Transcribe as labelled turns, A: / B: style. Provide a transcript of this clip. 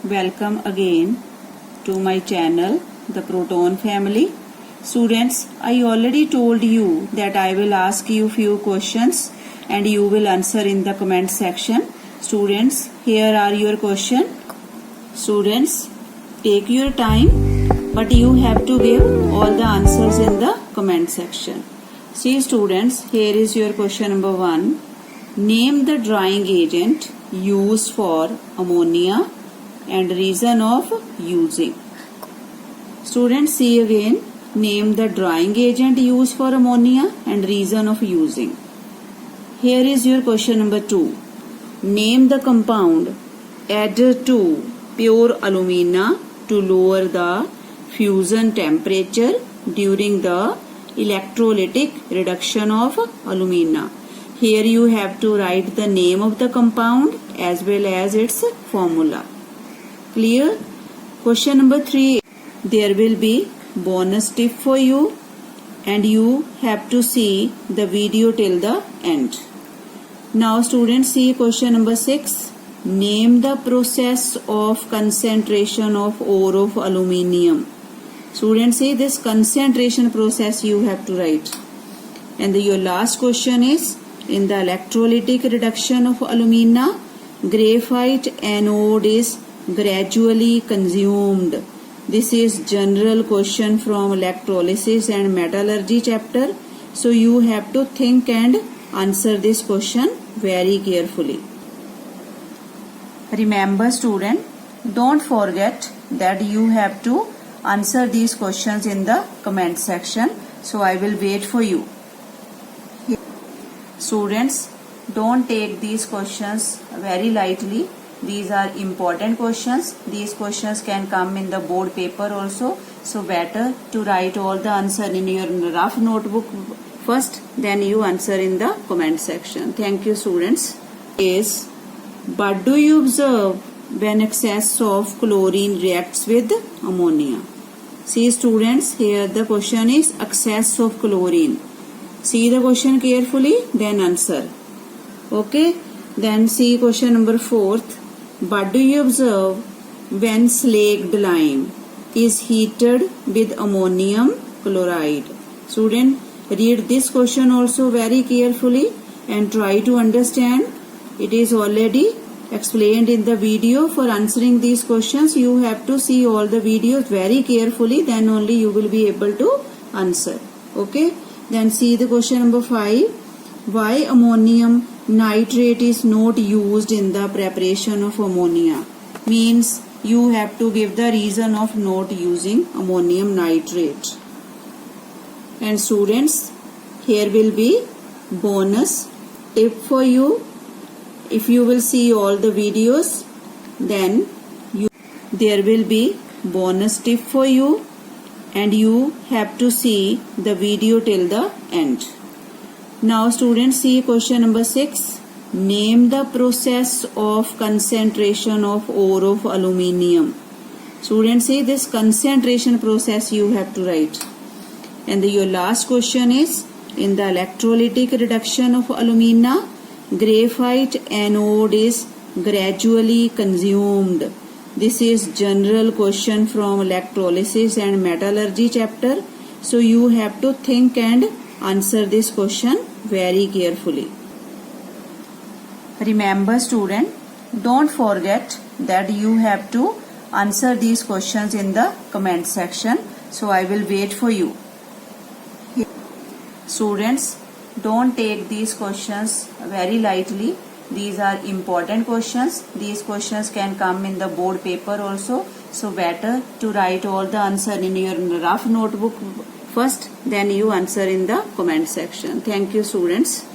A: welcome again to my channel, the Proton Family. Students, I already told you that I will ask you few questions and you will answer in the comment section. Students, here are your questions. Students, take your time, but you have to give all the answers in the comment section. See students, here is your question number 1. Name the drying agent used for ammonia and reason of using. Students, see again. Name the drying agent used for ammonia and reason of using. Here is your question number 2. Name the compound added to pure alumina to lower the fusion temperature during the electrolytic reduction of alumina. Here you have to write the name of the compound as well as its formula. Clear? Question number 3. There will be bonus tip for you and you have to see the video till the end. Now students, see question number 6. Name the process of concentration of ore of aluminium. Students, see this concentration process you have to write. And your last question is, in the electrolytic reduction of alumina, graphite anode is gradually consumed. This is general question from electrolysis and metallurgy chapter. So you have to think and answer this question very carefully. Remember student, don't forget that you have to answer these questions in the comment section. So I will wait for you. Students, don't take these questions very lightly. These are important questions. These questions can come in the board paper also. So better to write all the answer in your rough notebook first, then you answer in the comment section. Thank you students. Is, but do you observe when excess of chlorine reacts with ammonia? See students, here the question is excess of chlorine. See the question carefully, then answer. Okay, then see question number 4. But do you observe when slaked lime is heated with ammonium chloride? Student, read this question also very carefully and try to understand. It is already explained in the video. For answering these questions, you have to see all the videos very carefully, then only you will be able to answer. Okay, then see the question number 5. Why ammonium nitrate is not used in the preparation of ammonia? Means you have to give the reason of not using ammonium nitrate. And students, here will be bonus tip for you. If you will see all the videos, then there will be bonus tip for you and you have to see the video till the end. Now students, see question number 6. Name the process of concentration of ore of aluminium. Students, see this concentration process you have to write. And your last question is, in the electrolytic reduction of alumina, graphite anode is gradually consumed. This is general question from electrolysis and metallurgy chapter. So you have to think and answer this question very carefully. Remember student, don't forget that you have to answer these questions in the comment section. So I will wait for you. Students, don't take these questions very lightly. These are important questions. These questions can come in the board paper also. So better to write all the answer in your rough notebook first, then you answer in the comment section. Thank you students.